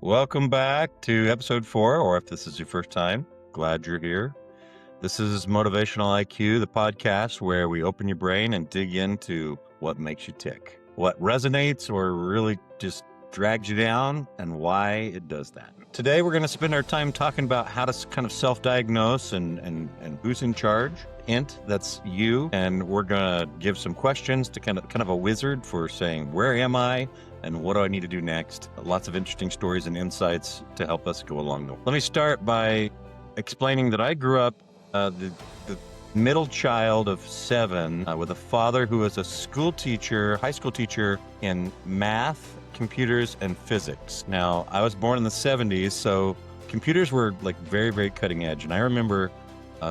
Welcome back to episode 4, or if this is your first time, glad you're here. This is Motivational IQ, the podcast where we open your brain and dig into what makes you tick, what resonates or really just drags you down, and why it does that. Today, we're going to spend our time talking about how to kind of self-diagnose and who's in charge. Hint, that's you. And we're going to give some questions to kind of a wizard for saying, where am I? And what do I need to do next? Lots of interesting stories and insights to help us go along the way. Let me start by explaining that I grew up the middle child of 7 with a father who was a school teacher, high school teacher in math, computers, and physics. Now, I was born in the 70s, so computers were like very, very cutting edge. And I remember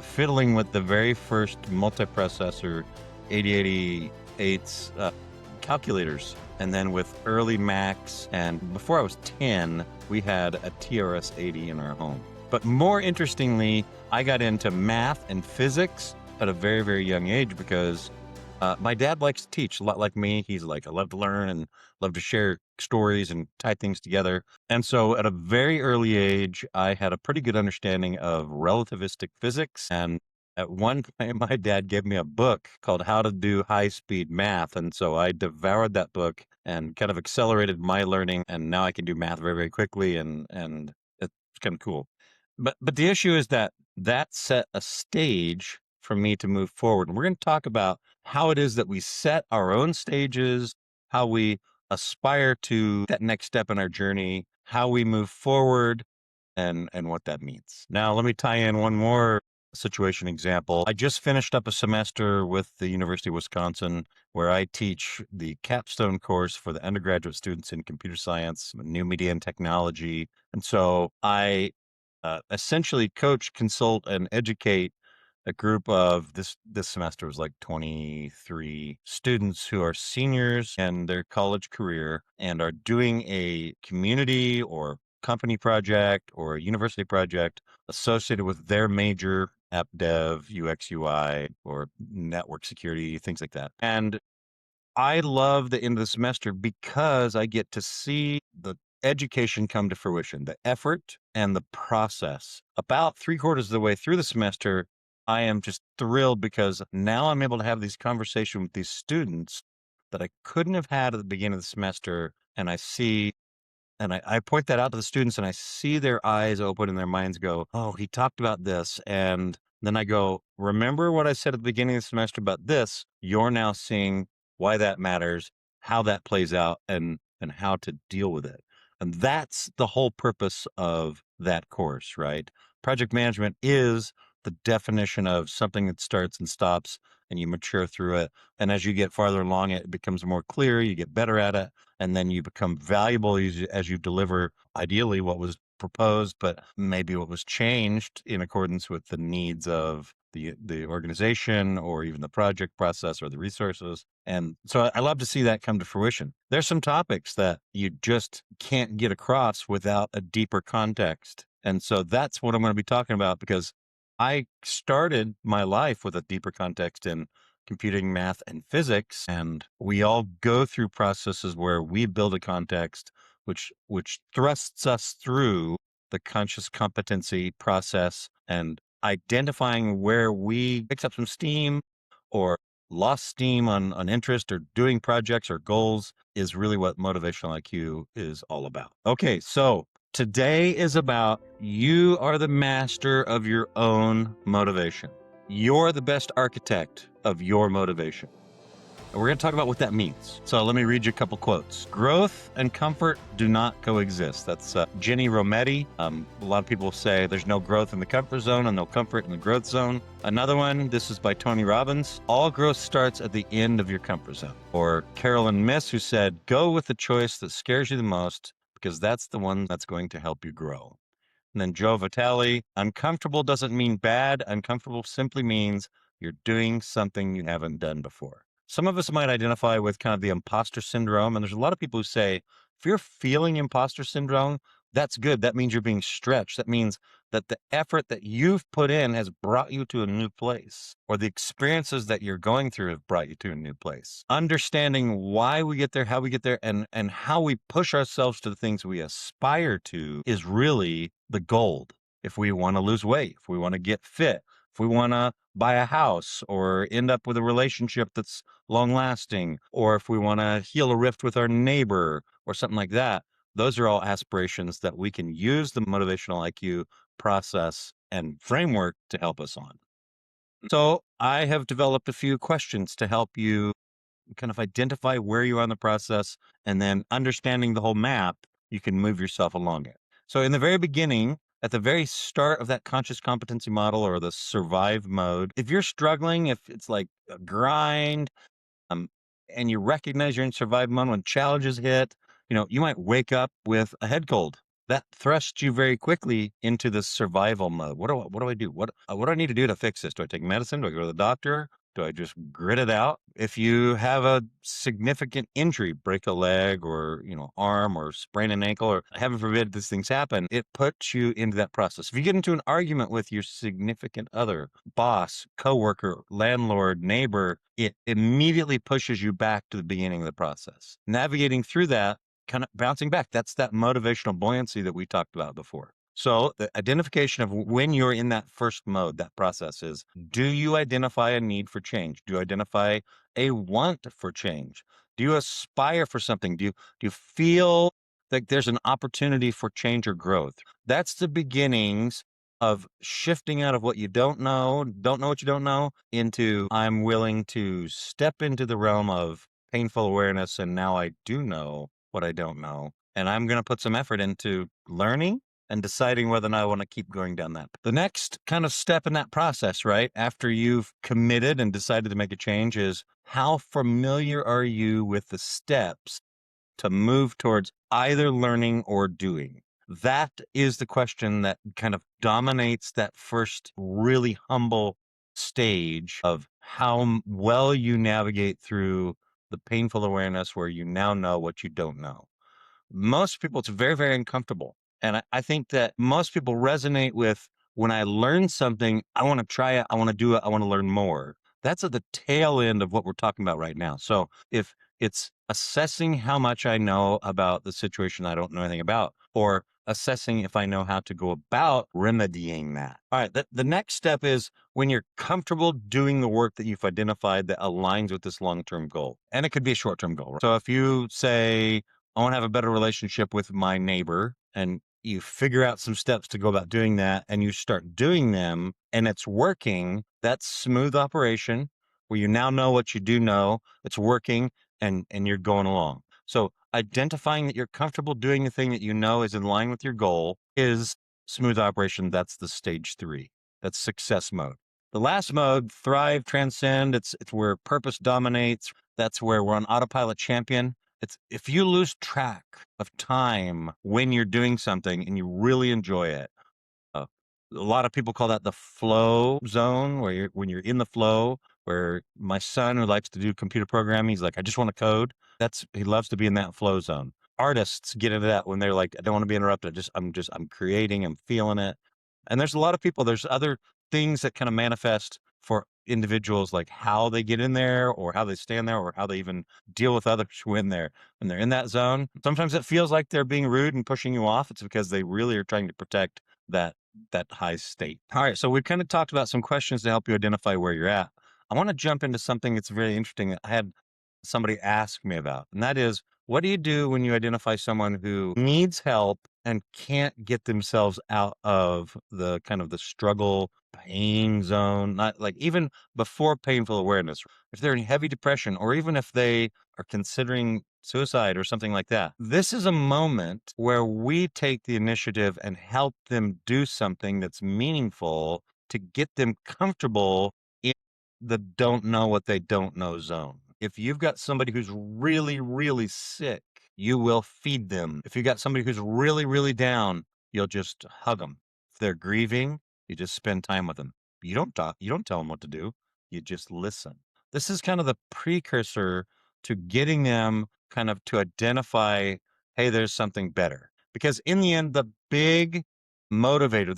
fiddling with the very first multiprocessor 8088's calculators. And then with early Macs, and before I was 10, we had a TRS-80 in our home. But more interestingly, I got into math and physics at a very, very young age because my dad likes to teach a lot like me. He's like, I love to learn and love to share stories and tie things together. And so at a very early age, I had a pretty good understanding of relativistic physics. And at one point, my dad gave me a book called How to Do High-Speed Math. And so I devoured that book and kind of accelerated my learning. And now I can do math very, very quickly. And it's kind of cool. But the issue is that set a stage for me to move forward. And we're going to talk about how it is that we set our own stages, how we aspire to that next step in our journey, how we move forward, and what that means. Now, let me tie in one more situation example. I just finished up a semester with the University of Wisconsin where I teach the capstone course for the undergraduate students in computer science, new media and technology. And so I essentially coach, consult, and educate a group of this semester was like 23 students who are seniors in their college career and are doing a community or company project or a university project associated with their major, app dev, UX, UI, or network security, things like that. And I love the end of the semester because I get to see the education come to fruition, the effort and the process. About 3/4 of the way through the semester, I am just thrilled because now I'm able to have these conversations with these students that I couldn't have had at the beginning of the semester. And I point that out to the students and I see their eyes open and their minds go, oh, he talked about this. And then I go, remember what I said at the beginning of the semester about this? You're now seeing why that matters, how that plays out, and how to deal with it. And that's the whole purpose of that course, right? Project management is the definition of something that starts and stops and you mature through it. And as you get farther along, it becomes more clear, you get better at it, and then you become valuable as you deliver ideally what was proposed, but maybe what was changed in accordance with the needs of the organization or even the project process or the resources. And so I love to see that come to fruition. There's some topics that you just can't get across without a deeper context. And so that's what I'm going to be talking about because I started my life with a deeper context in computing, math, and physics. And we all go through processes where we build a context which thrusts us through the conscious competency process and identifying where we picked up some steam or lost steam on interest or doing projects or goals is really what motivational IQ is all about. Okay, so today is about you are the master of your own motivation. You're the best architect of your motivation. And we're going to talk about what that means. So let me read you a couple quotes. Growth and comfort do not coexist. That's Ginny Rometty. A lot of people say there's no growth in the comfort zone and no comfort in the growth zone. Another one, this is by Tony Robbins. All growth starts at the end of your comfort zone. Or Carolyn Miss, who said, go with the choice that scares you the most because that's the one that's going to help you grow. And then Joe Vitale, uncomfortable doesn't mean bad. Uncomfortable simply means you're doing something you haven't done before. Some of us might identify with kind of the imposter syndrome. And there's a lot of people who say, if you're feeling imposter syndrome, That's good. That means you're being stretched. That means that the effort that you've put in has brought you to a new place, or the experiences that you're going through have brought you to a new place. Understanding why we get there, how we get there, and how we push ourselves to the things we aspire to is really the gold. If we want to lose weight, if we want to get fit, if we want to buy a house or end up with a relationship that's long lasting, or if we want to heal a rift with our neighbor or something like that, those are all aspirations that we can use the motivational IQ process and framework to help us on. So I have developed a few questions to help you kind of identify where you are in the process, and then understanding the whole map, you can move yourself along it. So in the very beginning, at the very start of that conscious competency model or the survive mode, if you're struggling, if it's like a grind, um, and you recognize you're in survive mode when challenges hit, you might wake up with a head cold. That thrusts you very quickly into the survival mode. What do I do? What do I need to do to fix this? Do I take medicine? Do I go to the doctor? Do I just grit it out? If you have a significant injury, break a leg or, arm or sprain an ankle, or heaven forbid these things happen, it puts you into that process. If you get into an argument with your significant other, boss, coworker, landlord, neighbor, it immediately pushes you back to the beginning of the process. Navigating through that, kind of bouncing back, that's that motivational buoyancy that we talked about before. So the identification of when you're in that first mode, that process is, do you identify a need for change? Do you identify a want for change? Do you aspire for something? Do you feel like there's an opportunity for change or growth? That's the beginnings of shifting out of what you don't know what you don't know, into I'm willing to step into the realm of painful awareness, and now I do know what I don't know. And I'm going to put some effort into learning and deciding whether or not I want to keep going down that. The next kind of step in that process, right, after you've committed and decided to make a change, is how familiar are you with the steps to move towards either learning or doing? That is the question that kind of dominates that first really humble stage of how well you navigate through the painful awareness where you now know what you don't know. Most people, it's very, very uncomfortable. And I think that most people resonate with, when I learn something, I want to try it, I want to do it, I want to learn more. That's at the tail end of what we're talking about right now. So if it's assessing how much I know about the situation I don't know anything about, or assessing if I know how to go about remedying that. All right. The next step is when you're comfortable doing the work that you've identified that aligns with this long term goal. And it could be a short term goal. So if you say, I want to have a better relationship with my neighbor, and you figure out some steps to go about doing that, and you start doing them and it's working, that's smooth operation where you now know what you do know, it's working, and you're going along. So identifying that you're comfortable doing the thing that you know is in line with your goal is smooth operation. That's the stage 3. That's success mode. The last mode, thrive, transcend, it's where purpose dominates. That's where we're on autopilot champion. It's if you lose track of time when you're doing something and you really enjoy it. Uh, a lot of people call that the flow zone, where when you're in the flow. Where my son, who likes to do computer programming, he's like, I just want to code. He loves to be in that flow zone. Artists get into that when they're like, I don't want to be interrupted. I'm creating, I'm feeling it. And there's a lot of people, there's other things that kind of manifest for individuals, like how they get in there or how they stand there or how they even deal with others when they're in that zone. Sometimes it feels like they're being rude and pushing you off. It's because they really are trying to protect that high state. All right. So we've kind of talked about some questions to help you identify where you're at. I want to jump into something that's very interesting that I had somebody ask me about. And that is, what do you do when you identify someone who needs help and can't get themselves out of the kind of the struggle, pain zone? Not like even before painful awareness, if they're in heavy depression, or even if they are considering suicide or something like that. This is a moment where we take the initiative and help them do something that's meaningful to get them comfortable in the don't know what they don't know zone. If you've got somebody who's really, really sick, you will feed them. If you've got somebody who's really, really down, you'll just hug them. If they're grieving, you just spend time with them. You don't talk, you don't tell them what to do. You just listen. This is kind of the precursor to getting them kind of to identify, hey, there's something better. Because in the end, the big motivator,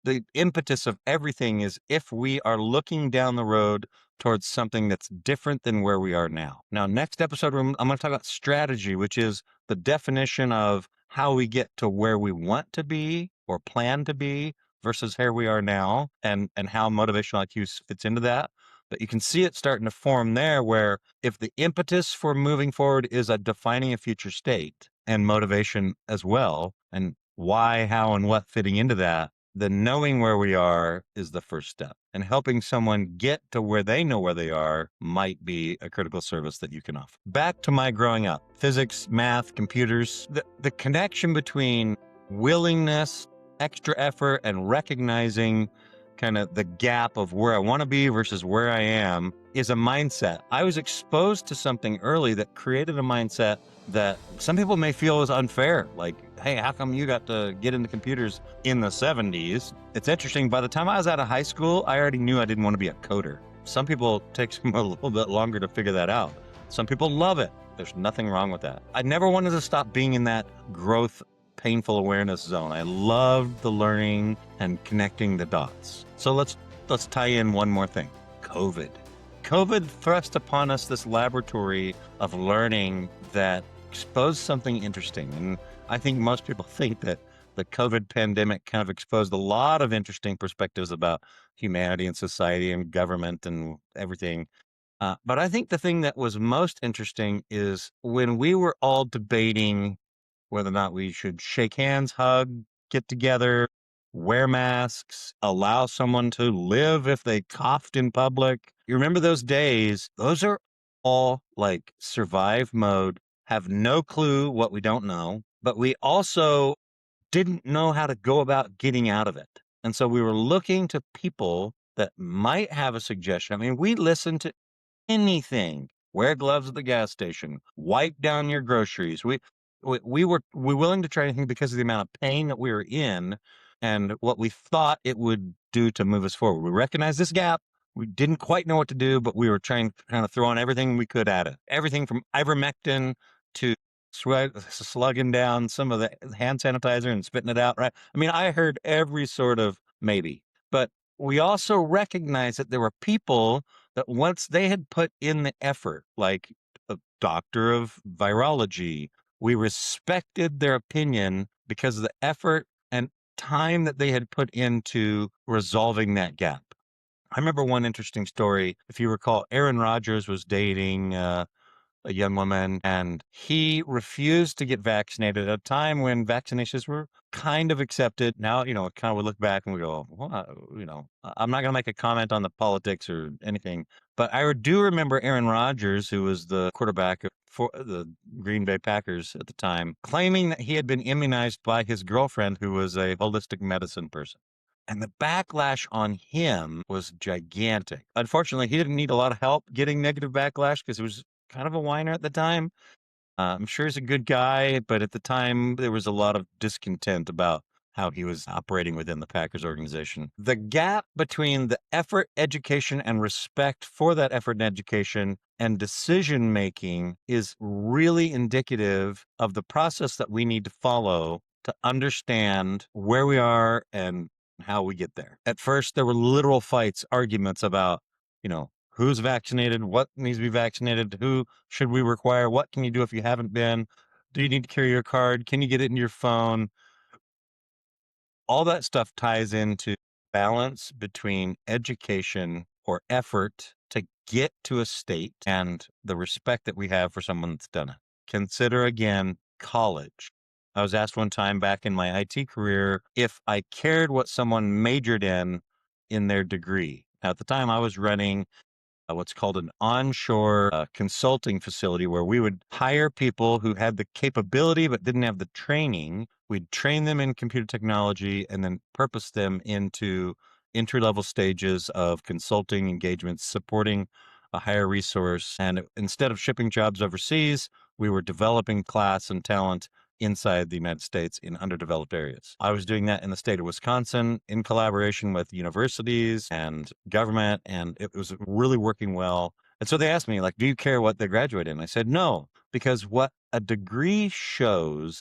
the impetus of everything is if we are looking down the road towards something that's different than where we are now. Now, next episode, I'm going to talk about strategy, which is the definition of how we get to where we want to be or plan to be versus here we are now, and how motivational IQ fits into that. But you can see it starting to form there, where if the impetus for moving forward is a defining a future state and motivation as well, and why, how, and what fitting into that, then knowing where we are is the first step. And helping someone get to where they know where they are might be a critical service that you can offer. Back to my growing up, physics, math, computers, the connection between willingness, extra effort, and recognizing kind of the gap of where I want to be versus where I am is a mindset. I was exposed to something early that created a mindset that some people may feel is unfair. Like, hey, how come you got to get into computers in the 70s? It's interesting. By the time I was out of high school, I already knew I didn't want to be a coder. Some people take a little bit longer to figure that out. Some people love it. There's nothing wrong with that. I never wanted to stop being in that growth, painful awareness zone. I loved the learning and connecting the dots. So let's tie in one more thing. COVID. COVID thrust upon us this laboratory of learning that exposed something interesting. And I think most people think that the COVID pandemic kind of exposed a lot of interesting perspectives about humanity and society and government and everything. But I think the thing that was most interesting is when we were all debating whether or not we should shake hands, hug, get together, wear masks, allow someone to live if they coughed in public. You remember those days? Those are all like survive mode, have no clue what we don't know, but we also didn't know how to go about getting out of it. And so we were looking to people that might have a suggestion. I mean, we listened to anything. Wear gloves at the gas station. Wipe down your groceries. We were willing to try anything because of the amount of pain that we were in and what we thought it would do to move us forward. We recognized this gap. We didn't quite know what to do, but we were trying to kind of throw on everything we could at it. Everything from ivermectin to slugging down some of the hand sanitizer and spitting it out. Right? I mean, I heard every sort of maybe, but we also recognized that there were people that once they had put in the effort, like a doctor of virology, we respected their opinion because of the effort and time that they had put into resolving that gap. I remember one interesting story. If you recall, Aaron Rodgers was dating a young woman, and he refused to get vaccinated at a time when vaccinations were kind of accepted. Now, kind of we look back and we go, well, I'm not going to make a comment on the politics or anything, but I do remember Aaron Rodgers, who was the quarterback for the Green Bay Packers at the time, claiming that he had been immunized by his girlfriend, who was a holistic medicine person. And the backlash on him was gigantic. Unfortunately, he didn't need a lot of help getting negative backlash because he was kind of a whiner at the time. I'm sure he's a good guy, but at the time there was a lot of discontent about how he was operating within the Packers organization. The gap between the effort, education, and respect for that effort and education and decision making is really indicative of the process that we need to follow to understand where we are and how we get there. At first, there were literal fights, arguments about, who's vaccinated, what needs to be vaccinated, who should we require, what can you do if you haven't been, do you need to carry your card, can you get it in your phone? All that stuff ties into balance between education or effort to get to a state and the respect that we have for someone that's done it. Consider again college. I was asked one time back in my IT career if I cared what someone majored in their degree. Now, at the time, I was running what's called an onshore consulting facility where we would hire people who had the capability but didn't have the training. We'd train them in computer technology and then purpose them into entry-level stages of consulting engagements, supporting a higher resource. And instead of shipping jobs overseas, we were developing class and talent inside the United States in underdeveloped areas. I was doing that in the state of Wisconsin in collaboration with universities and government, and it was really working well. And so they asked me, like, do you care what they graduate in? I said, no, because what a degree shows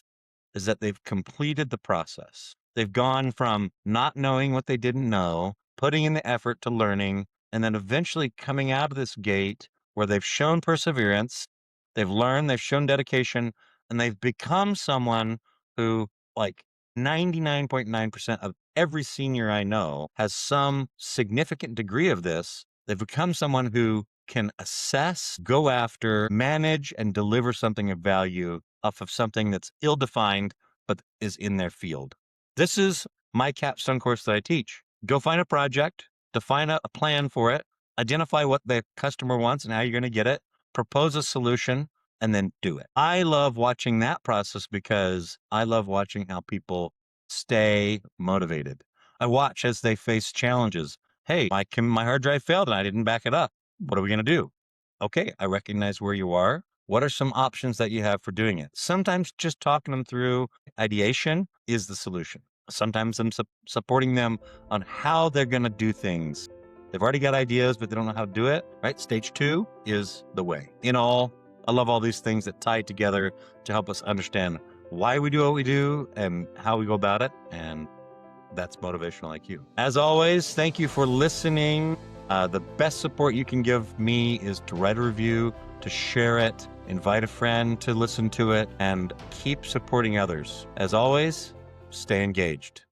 is that they've completed the process. They've gone from not knowing what they didn't know, putting in the effort to learning, and then eventually coming out of this gate where they've shown perseverance, they've learned, they've shown dedication, and they've become someone who, like 99.9% of every senior I know, has some significant degree of this. They've become someone who can assess, go after, manage, and deliver something of value off of something that's ill-defined, but is in their field. This is my capstone course that I teach. Go find a project, define a plan for it, identify what the customer wants and how you're going to get it, propose a solution, and then do it. I love watching that process because I love watching how people stay motivated. I watch as they face challenges. Hey, my hard drive failed and I didn't back it up. What are we going to do? Okay, I recognize where you are. What are some options that you have for doing it? Sometimes just talking them through ideation is the solution. Sometimes I'm supporting them on how they're going to do things. They've already got ideas, but they don't know how to do it, right? Stage 2 is the way. In all, I love all these things that tie together to help us understand why we do what we do and how we go about it. And that's Motivational IQ. As always, thank you for listening. The best support you can give me is to write a review, to share it, invite a friend to listen to it, and keep supporting others. As always, stay engaged.